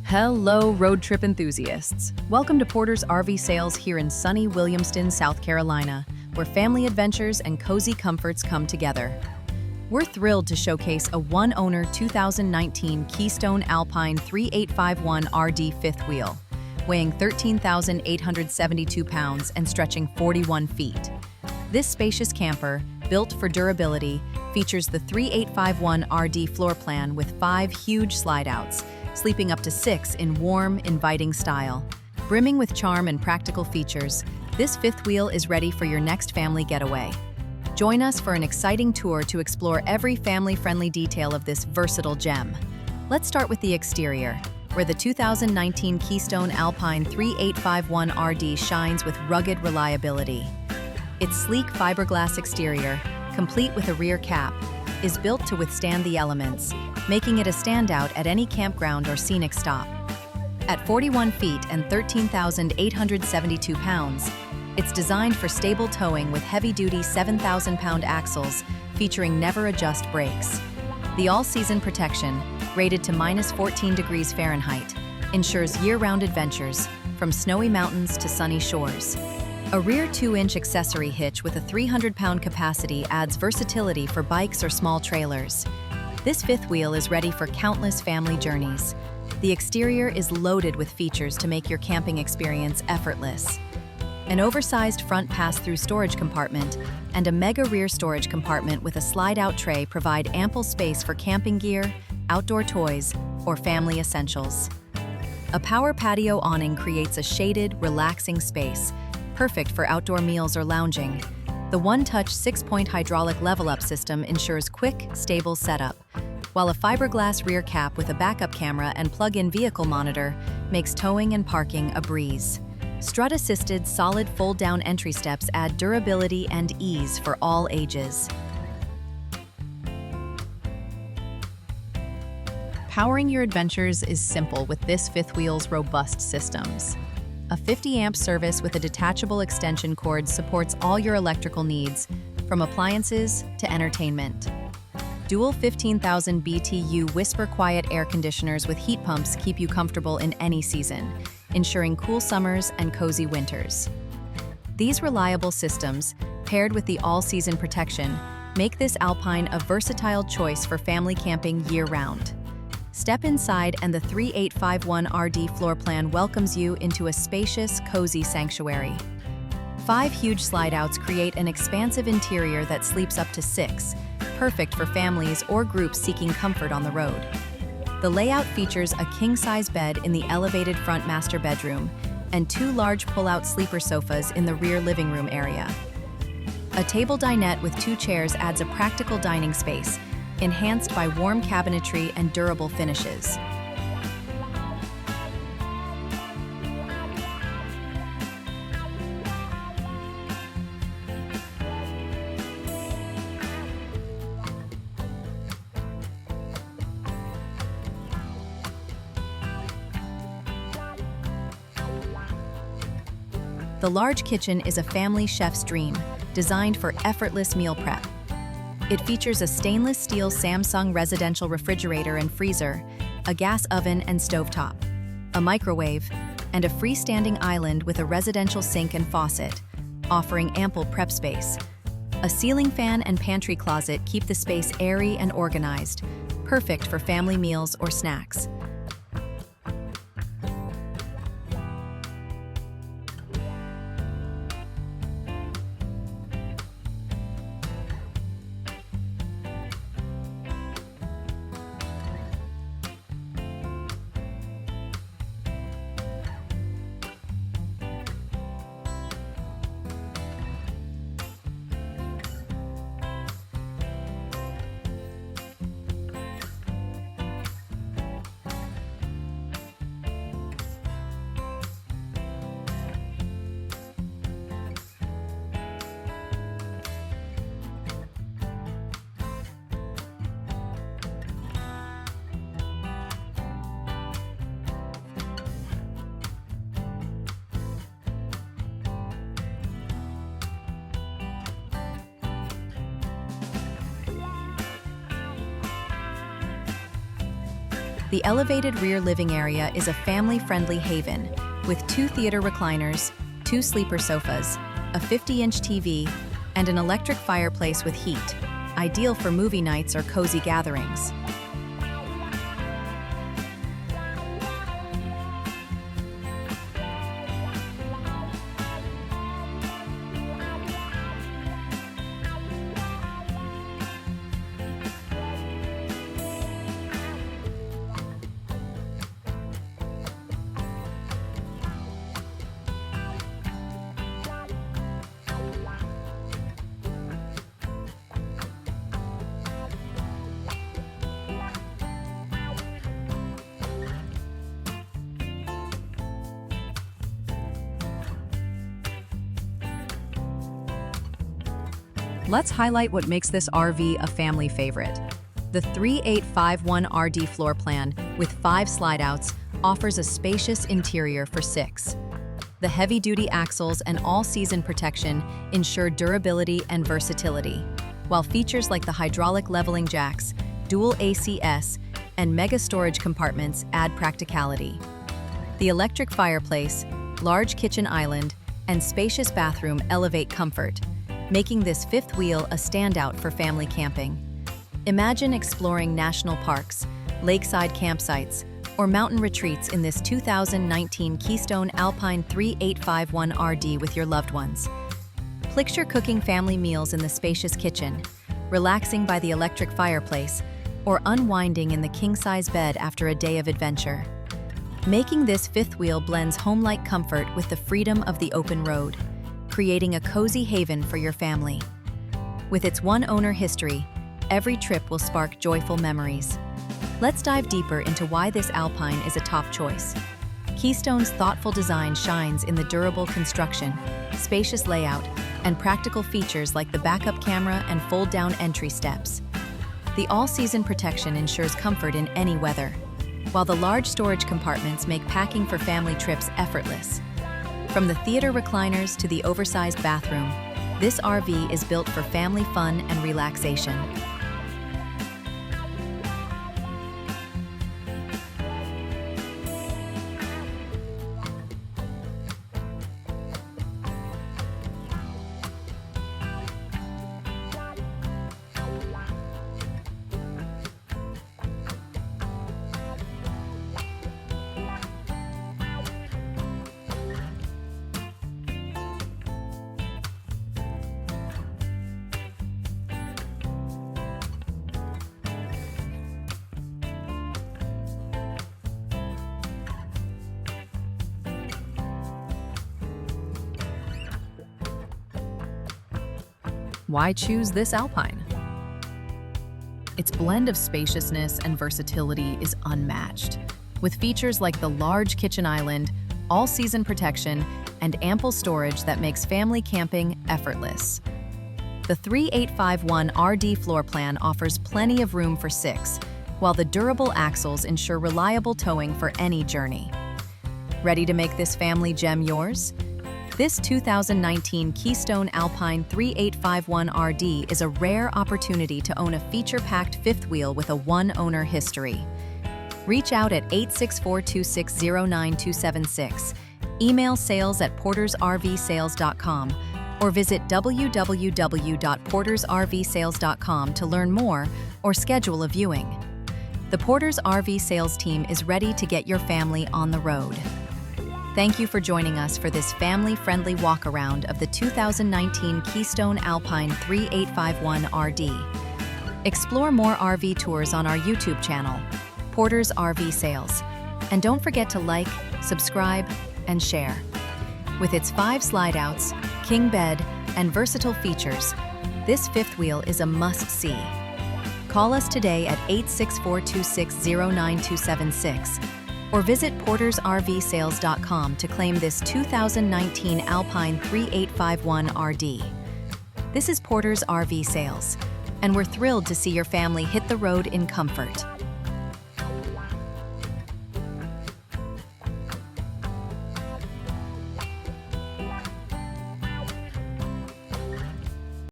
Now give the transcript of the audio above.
Hello, road trip enthusiasts. Welcome to Porter's RV Sales here in sunny Williamston, South Carolina, where family adventures and cozy comforts come together. We're thrilled to showcase a one-owner 2019 Keystone Alpine 3851RD fifth wheel, weighing 13,872 pounds and stretching 41 feet. This spacious camper, built for durability, features the 3851RD floor plan with 5 huge slide-outs, sleeping up to 6 in warm, inviting style. Brimming with charm and practical features, this fifth wheel is ready for your next family getaway. Join us for an exciting tour to explore every family-friendly detail of this versatile gem. Let's start with the exterior, where the 2019 Keystone Alpine 3851RD shines with rugged reliability. Its sleek fiberglass exterior, complete with a rear cap, is built to withstand the elements, making it a standout at any campground or scenic stop. At 41 feet and 13,872 pounds, it's designed for stable towing with heavy-duty 7,000-pound axles featuring never-adjust brakes. The all-season protection, rated to -14 degrees Fahrenheit, ensures year-round adventures, from snowy mountains to sunny shores. A rear 2-inch accessory hitch with a 300-pound capacity adds versatility for bikes or small trailers. This fifth wheel is ready for countless family journeys. The exterior is loaded with features to make your camping experience effortless. An oversized front pass-through storage compartment and a mega rear storage compartment with a slide-out tray provide ample space for camping gear, outdoor toys, or family essentials. A power patio awning creates a shaded, relaxing space, perfect for outdoor meals or lounging. The one-touch 6-point hydraulic level-up system ensures quick, stable setup, while a fiberglass rear cap with a backup camera and plug-in vehicle monitor makes towing and parking a breeze. Strut-assisted solid fold-down entry steps add durability and ease for all ages. Powering your adventures is simple with this fifth wheel's robust systems. A 50-amp service with a detachable extension cord supports all your electrical needs, from appliances to entertainment. Dual 15,000 BTU whisper-quiet air conditioners with heat pumps keep you comfortable in any season, ensuring cool summers and cozy winters. These reliable systems, paired with the all-season protection, make this Alpine a versatile choice for family camping year-round. Step inside and the 3851RD floor plan welcomes you into a spacious, cozy sanctuary. 5 huge slide-outs create an expansive interior that sleeps up to 6, perfect for families or groups seeking comfort on the road. The layout features a king-size bed in the elevated front master bedroom and 2 large pull-out sleeper sofas in the rear living room area. A table dinette with 2 chairs adds a practical dining space, enhanced by warm cabinetry and durable finishes. The large kitchen is a family chef's dream, designed for effortless meal prep. It features a stainless steel Samsung residential refrigerator and freezer, a gas oven and stovetop, a microwave, and a freestanding island with a residential sink and faucet, offering ample prep space. A ceiling fan and pantry closet keep the space airy and organized, perfect for family meals or snacks. The elevated rear living area is a family-friendly haven with 2 theater recliners, 2 sleeper sofas, a 50-inch TV, and an electric fireplace with heat, ideal for movie nights or cozy gatherings. Let's highlight what makes this RV a family favorite. The 3851RD floor plan with 5 slide-outs offers a spacious interior for 6. The heavy-duty axles and all-season protection ensure durability and versatility, while features like the hydraulic leveling jacks, dual ACS, and mega storage compartments add practicality. The electric fireplace, large kitchen island, and spacious bathroom elevate comfort, making this fifth wheel a standout for family camping. Imagine exploring national parks, lakeside campsites, or mountain retreats in this 2019 Keystone Alpine 3851RD with your loved ones. Picture cooking family meals in the spacious kitchen, relaxing by the electric fireplace, or unwinding in the king-size bed after a day of adventure. Making this fifth wheel blends home-like comfort with the freedom of the open road, creating a cozy haven for your family. With its one-owner history, every trip will spark joyful memories. Let's dive deeper into why this Alpine is a top choice. Keystone's thoughtful design shines in the durable construction, spacious layout, and practical features like the backup camera and fold-down entry steps. The all-season protection ensures comfort in any weather, while the large storage compartments make packing for family trips effortless. From the theater recliners to the oversized bathroom, this RV is built for family fun and relaxation. Why choose this Alpine? Its blend of spaciousness and versatility is unmatched, with features like the large kitchen island, all-season protection, and ample storage that makes family camping effortless. The 3851RD floor plan offers plenty of room for 6, while the durable axles ensure reliable towing for any journey. Ready to make this family gem yours? This 2019 Keystone Alpine 3851RD is a rare opportunity to own a feature-packed fifth wheel with a one-owner history. Reach out at 864-2609-276, email sales@portersrvsales.com, or visit www.portersrvsales.com to learn more or schedule a viewing. The Porters RV sales team is ready to get your family on the road. Thank you for joining us for this family-friendly walk-around of the 2019 Keystone Alpine 3851RD. Explore more RV tours on our YouTube channel, Porters RV Sales. And don't forget to like, subscribe, and share. With its 5 slide-outs, king bed, and versatile features, this fifth wheel is a must-see. Call us today at 864-2609-276 or visit portersrvsales.com to claim this 2019 Alpine 3851RD. This is Porters RV Sales, and we're thrilled to see your family hit the road in comfort.